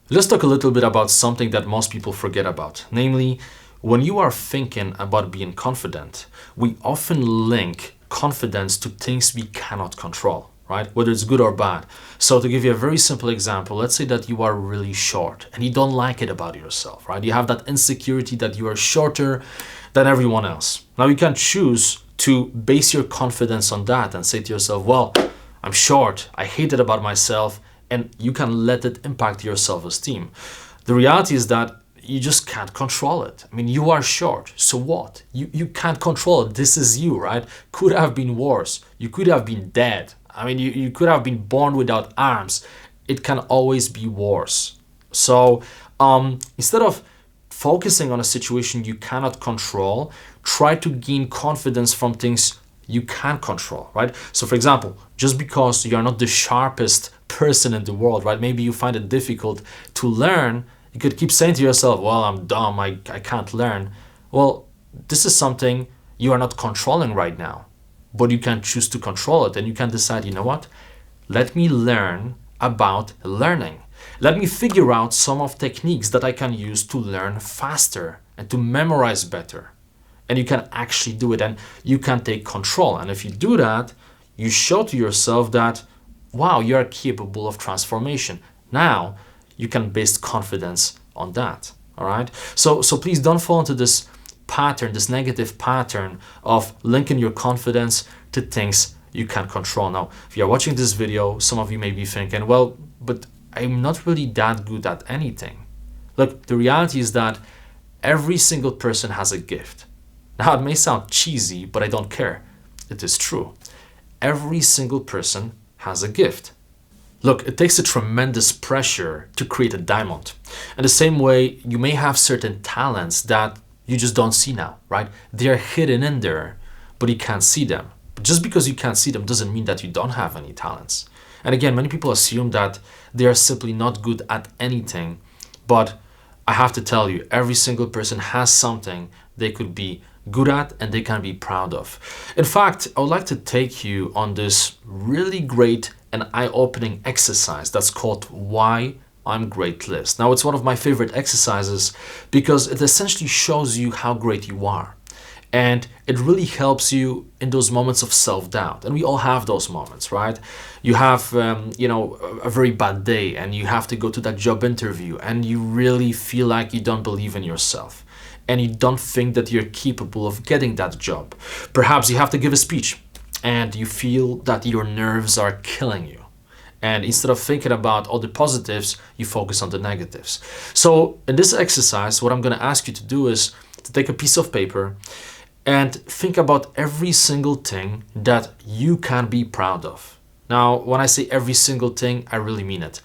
Let's talk a little bit about something that most people forget about. Namely, when you are thinking about being confident, we often link confidence to things we cannot control, right? Whether it's good or bad. So to give you a very simple example, let's say that you are really short and you don't like it about yourself, right? You have that insecurity that you are shorter than everyone else. Now you can choose to base your confidence on that and say to yourself, well, I'm short, I hate it about myself, and you can let it impact your self-esteem. The reality is that you just can't control it. I mean, you are short, so what? You can't control it. This is you, right? Could have been worse. You could have been dead. I mean, you could have been born without arms. It can always be worse. So instead of focusing on a situation you cannot control, try to gain confidence from things you can control, right? So for example, just because you're not the sharpest person in the world, right? Maybe you find it difficult to learn. You could keep saying to yourself, well, I'm dumb, I can't learn. Well, this is something you are not controlling right now, but you can choose to control it, and you can decide, you know what? Let me learn about learning. Let me figure out some of techniques that I can use to learn faster and to memorize better. And you can actually do it, and you can take control. And if you do that, you show to yourself that, wow, you are capable of transformation. Now you can base confidence on that. All right. So please don't fall into this pattern, this negative pattern of linking your confidence to things you can control. Now, if you're watching this video, some of you may be thinking, well, but I'm not really that good at anything. Look, the reality is that every single person has a gift. Now, it may sound cheesy, but I don't care. It is true. Every single person has a gift. Look, it takes a tremendous pressure to create a diamond. In the same way, you may have certain talents that you just don't see now, right? They are hidden in there, but you can't see them. But just because you can't see them doesn't mean that you don't have any talents. And again, many people assume that they are simply not good at anything. But I have to tell you, every single person has something they could be good at and they can be proud of. In fact, I would like to take you on this really great and eye-opening exercise that's called Why I'm Great list. Now, it's one of my favorite exercises because it essentially shows you how great you are. And it really helps you in those moments of self-doubt. And we all have those moments, right? You have, a very bad day and you have to go to that job interview and you really feel like you don't believe in yourself. And you don't think that you're capable of getting that job. Perhaps you have to give a speech and you feel that your nerves are killing you. And instead of thinking about all the positives, you focus on the negatives. So in this exercise, what I'm going to ask you to do is to take a piece of paper and think about every single thing that you can be proud of. Now, when I say every single thing, I really mean it.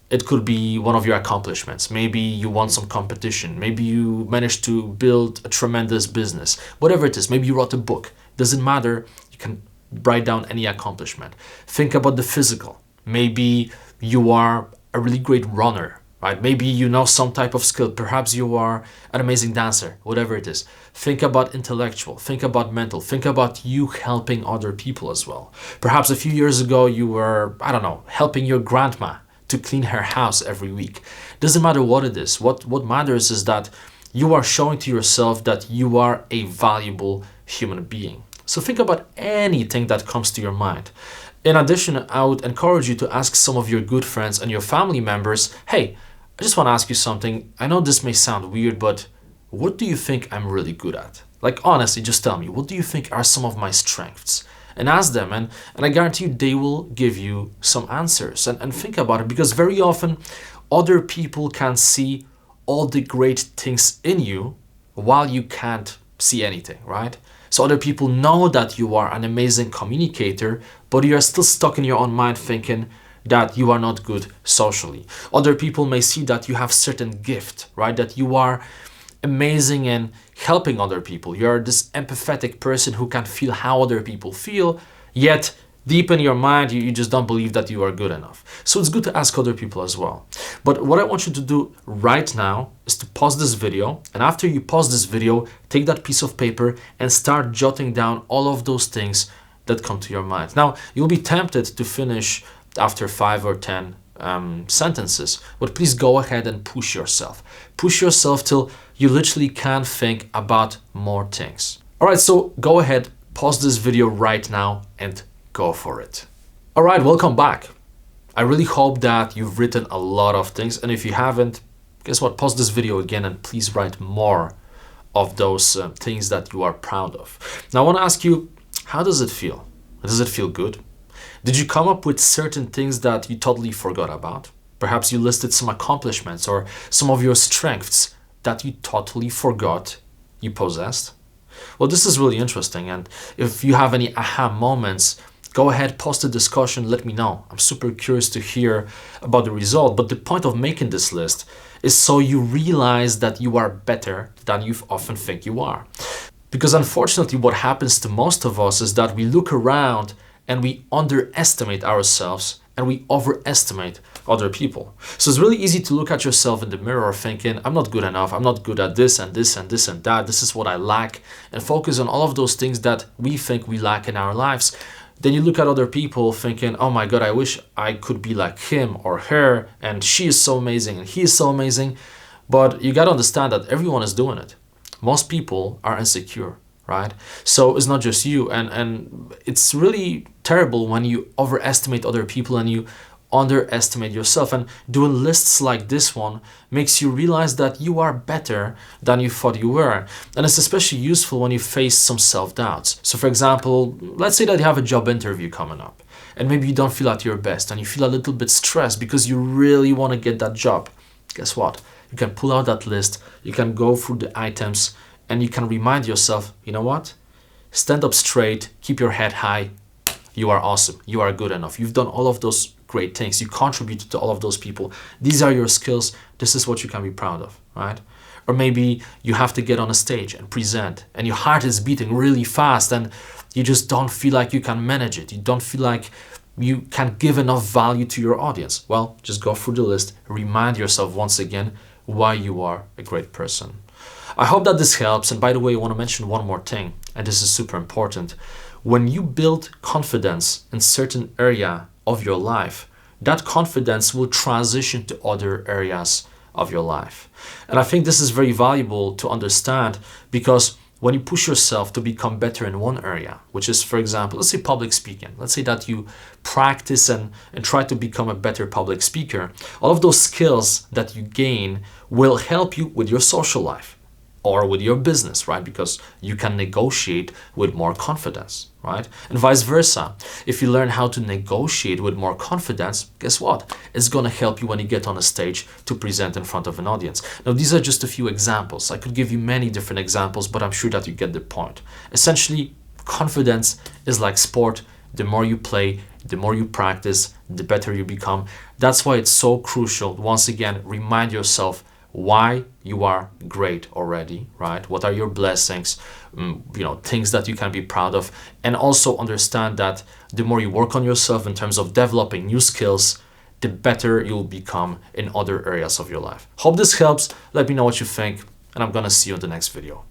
It could be one of your accomplishments. Maybe you won some competition. Maybe you managed to build a tremendous business. Whatever it is, maybe you wrote a book. Doesn't matter. You can write down any accomplishment. Think about the physical. Maybe you are a really great runner, right? Maybe you know some type of skill. Perhaps you are an amazing dancer, whatever it is. Think about intellectual. Think about mental. Think about you helping other people as well. Perhaps a few years ago, you were, helping your grandma to clean her house every week. Doesn't matter what it is. What matters is that you are showing to yourself that you are a valuable human being. So think about anything that comes to your mind. In addition, I would encourage you to ask some of your good friends and your family members, hey, I just want to ask you something. I know this may sound weird, but what do you think I'm really good at? Like, honestly, just tell me, what do you think are some of my strengths? And ask them, and I guarantee you they will give you some answers. And think about it, because very often other people can see all the great things in you while you can't see anything, right? So other people know that you are an amazing communicator, but you are still stuck in your own mind thinking that you are not good socially. Other people may see that you have certain gift, right? That you are amazing in helping other people. You're this empathetic person who can feel how other people feel, yet deep in your mind, you just don't believe that you are good enough. So it's good to ask other people as well. But what I want you to do right now is to pause this video. And after you pause this video, take that piece of paper and start jotting down all of those things that come to your mind. Now, you'll be tempted to finish after 5 or 10 sentences, but please go ahead and push yourself. Push yourself till you literally can't think about more things. All right, so go ahead, pause this video right now and go for it. All right, welcome back. I really hope that you've written a lot of things, and if you haven't, guess what? Pause this video again and please write more of those things that you are proud of. Now I want to ask you, how does it feel? Does it feel good? Did you come up with certain things that you totally forgot about? Perhaps you listed some accomplishments or some of your strengths that you totally forgot you possessed. Well, this is really interesting, and if you have any aha moments, go ahead, post a discussion, let me know. I'm super curious to hear about the result, but the point of making this list is so you realize that you are better than you often think you are. Because unfortunately, what happens to most of us is that we look around and we underestimate ourselves and we overestimate other people. So it's really easy to look at yourself in the mirror thinking, I'm not good enough, I'm not good at this and this and this and that, this is what I lack, and focus on all of those things that we think we lack in our lives. Then you look at other people thinking, oh my God, I wish I could be like him or her, and she is so amazing and he is so amazing. But you got to understand that everyone is doing it. Most people are insecure, right? So it's not just you. And it's really terrible when you overestimate other people and you underestimate yourself. And doing lists like this one makes you realize that you are better than you thought you were. And it's especially useful when you face some self-doubts. So for example, let's say that you have a job interview coming up and maybe you don't feel at your best and you feel a little bit stressed because you really want to get that job. Guess what? You can pull out that list, you can go through the items, and you can remind yourself, you know what? Stand up straight, keep your head high. You are awesome. You are good enough. You've done all of those great things. You contributed to all of those people. These are your skills. This is what you can be proud of, right? Or maybe you have to get on a stage and present and your heart is beating really fast and you just don't feel like you can manage it. You don't feel like you can give enough value to your audience. Well, just go through the list, remind yourself once again why you are a great person. I hope that this helps. And by the way, I want to mention one more thing, and this is super important. When you build confidence in certain area of your life, that confidence will transition to other areas of your life. And I think this is very valuable to understand, because when you push yourself to become better in one area, which is, for example, let's say public speaking. Let's say that you practice and try to become a better public speaker. All of those skills that you gain will help you with your social life or with your business, right? Because you can negotiate with more confidence, right? And vice versa. If you learn how to negotiate with more confidence, guess what? It's going to help you when you get on a stage to present in front of an audience. Now, these are just a few examples. I could give you many different examples, but I'm sure that you get the point. Essentially, confidence is like sport. The more you play, the more you practice, the better you become. That's why it's so crucial. Once again, remind yourself why you are great already, right? What are your blessings, things that you can be proud of, and also understand that the more you work on yourself in terms of developing new skills, the better you'll become in other areas of your life. Hope this helps. Let me know what you think, and I'm gonna see you in the next video.